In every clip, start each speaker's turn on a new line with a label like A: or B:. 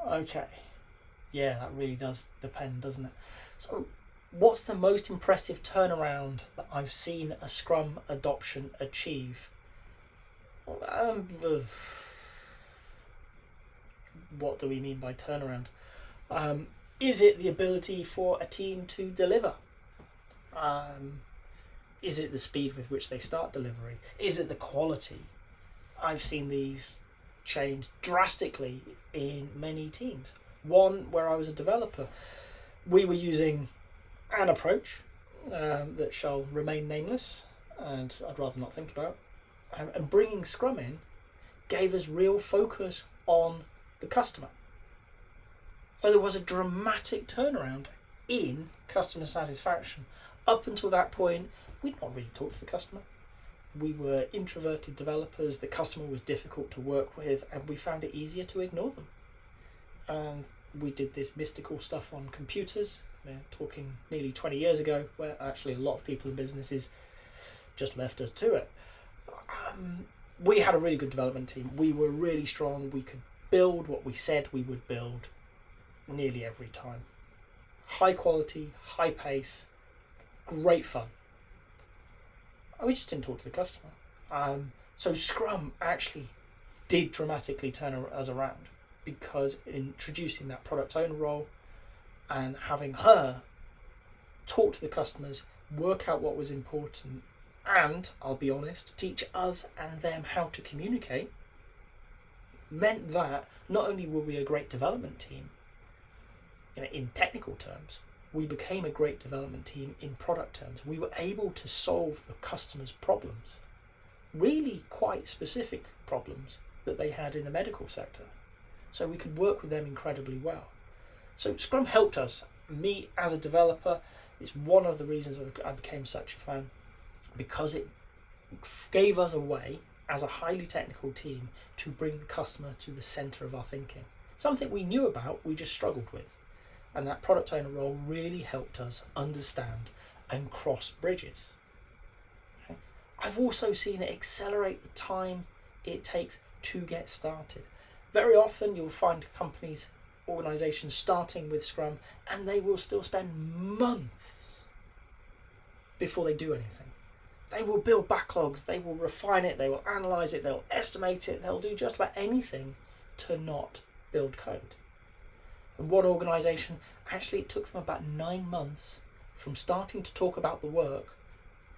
A: Okay. Yeah, that really does depend, doesn't it? So, what's the most impressive turnaround that I've seen a Scrum adoption achieve? Um, what do we mean by turnaround? Is it the ability for a team to deliver? Is it the speed with which they start delivery? Is it the quality? I've seen these change drastically in many teams. One where I was a developer, we were using an approach that shall remain nameless, and I'd rather not think about. And bringing Scrum in gave us real focus on the customer. So there was a dramatic turnaround in customer satisfaction. Up until that point, we'd not really talked to the customer. We were introverted developers, the customer was difficult to work with, and we found it easier to ignore them. And we did this mystical stuff on computers, talking nearly 20 years ago, where actually a lot of people in businesses just left us to it. We had a really good development team. We were really strong. We could build what we said we would build nearly every time. High quality, high pace, great fun. We just didn't talk to the customer. So Scrum actually did dramatically turn us around, because introducing that product owner role and having her talk to the customers, work out what was important, and, I'll be honest, teach us and them how to communicate, meant that not only were we a great development team, in technical terms, we became a great development team in product terms. We were able to solve the customer's problems, really quite specific problems that they had in the medical sector. So we could work with them incredibly well. So Scrum helped us. Me as a developer, it's one of the reasons I became such a fan, because it gave us a way as a highly technical team to bring the customer to the center of our thinking. Something we knew about, we just struggled with. And that product owner role really helped us understand and cross bridges. Okay. I've also seen it accelerate the time it takes to get started. Very often you'll find companies, organizations starting with Scrum, and they will still spend months before they do anything. They will build backlogs, they will refine it, they will analyze it, they'll estimate it, they'll do just about anything to not build code. And one organisation, actually it took them about 9 months from starting to talk about the work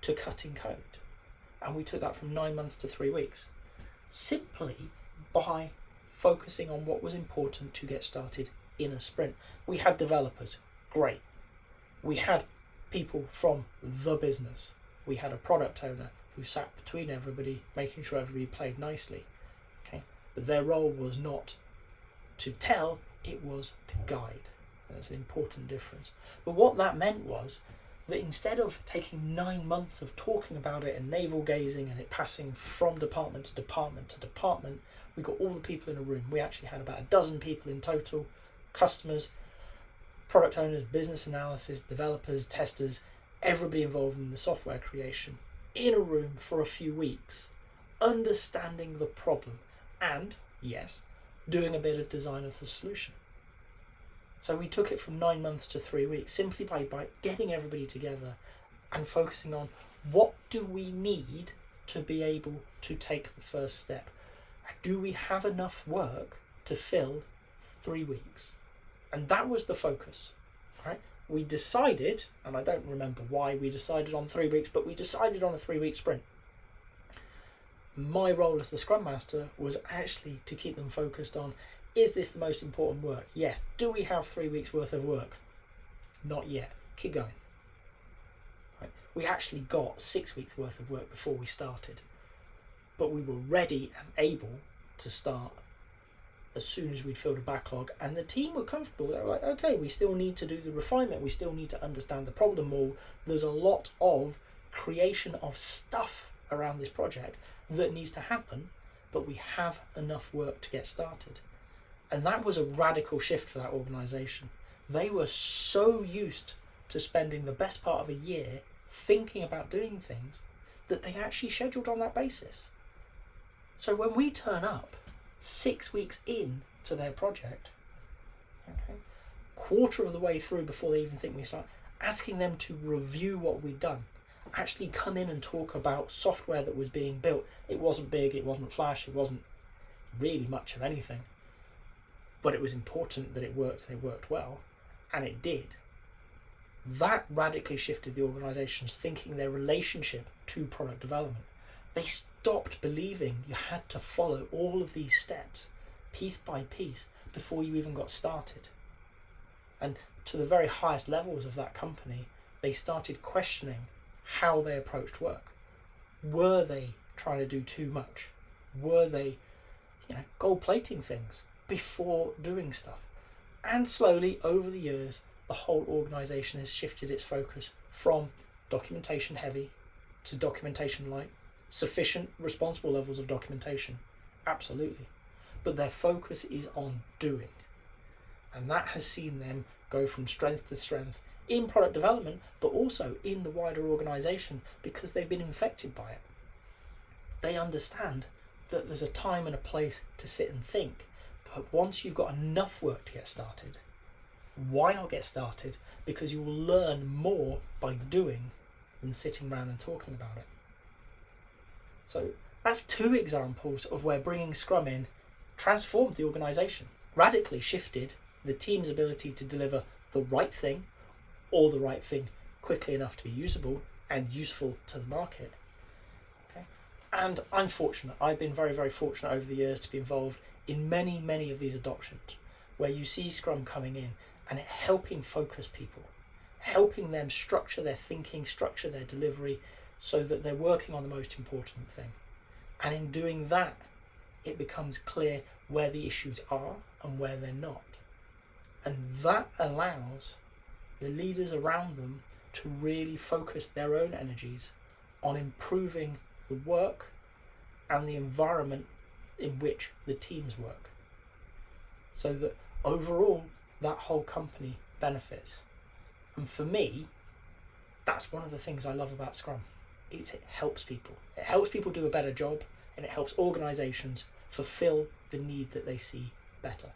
A: to cutting code. And we took that from 9 months to 3 weeks. Simply by focusing on what was important to get started in a sprint. We had developers, great. We had people from the business. We had a product owner who sat between everybody, making sure everybody played nicely. Okay, but their role was not to tell, it was to guide. That's an important difference. But what that meant was that instead of taking 9 months of talking about it and navel gazing and it passing from department to department to department, we got all the people in a room. We actually had about 12 people in total, customers, product owners, business analysis, developers, testers, everybody involved in the software creation, in a room for a few weeks, understanding the problem and, yes, doing a bit of design of the solution. So we took it from 9 months to 3 weeks, simply by getting everybody together and focusing on what do we need to be able to take the first step. Do we have enough work to fill 3 weeks? And that was the focus, right? We decided, and I don't remember why we decided on 3 weeks, but we decided on a 3-week sprint. My role as the Scrum Master was actually to keep them focused on, is this the most important work? Yes. Do we have 3 weeks worth of work? Not yet. Keep going. Right. We actually got 6 weeks worth of work before we started, but we were ready and able to start as soon as we'd filled a backlog, and the team were comfortable. They were like, okay, we still need to do the refinement, we still need to understand the problem more. There's a lot of creation of stuff around this project that needs to happen, but we have enough work to get started. And that was a radical shift for that organisation. They were so used to spending the best part of a year thinking about doing things that they actually scheduled on that basis. So when we turn up 6 weeks in to their project, okay, quarter of the way through, before they even think we start, asking them to review what we'd done, actually come in and talk about software that was being built. It wasn't big, it wasn't flash, it wasn't really much of anything, but it was important that it worked, and it worked well, and it did. That radically shifted the organisation's thinking, their relationship to product development. They stopped believing you had to follow all of these steps piece by piece before you even got started. And to the very highest levels of that company, they started questioning how they approached work. Were they trying to do too much? Were they, gold plating things before doing stuff? And slowly, over the years, the whole organisation has shifted its focus from documentation heavy to documentation light. Sufficient, responsible levels of documentation, absolutely. But their focus is on doing. And that has seen them go from strength to strength in product development, but also in the wider organisation, because they've been infected by it. They understand that there's a time and a place to sit and think, but once you've got enough work to get started, why not get started? Because you will learn more by doing than sitting around and talking about it. So that's 2 examples of where bringing Scrum in transformed the organisation, radically shifted the team's ability to deliver the right thing, or the right thing quickly enough to be usable and useful to the market. Okay? And I'm fortunate. I've been very, very fortunate over the years to be involved in many, many of these adoptions, where you see Scrum coming in and it helping focus people, helping them structure their thinking, structure their delivery, so that they're working on the most important thing. And in doing that, it becomes clear where the issues are and where they're not. And that allows the leaders around them to really focus their own energies on improving the work and the environment in which the teams work, so that overall that whole company benefits. And for me, that's one of the things I love about Scrum. It helps people. It helps people do a better job, and it helps organisations fulfil the need that they see better.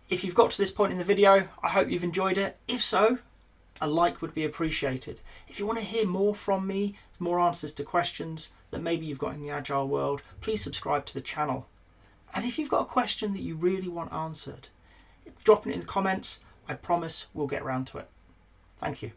A: If you've got to this point in the video, I hope you've enjoyed it. If so, a like would be appreciated. If you want to hear more from me, more answers to questions that maybe you've got in the Agile world, please subscribe to the channel. And if you've got a question that you really want answered, drop it in the comments. I promise we'll get around to it. Thank you.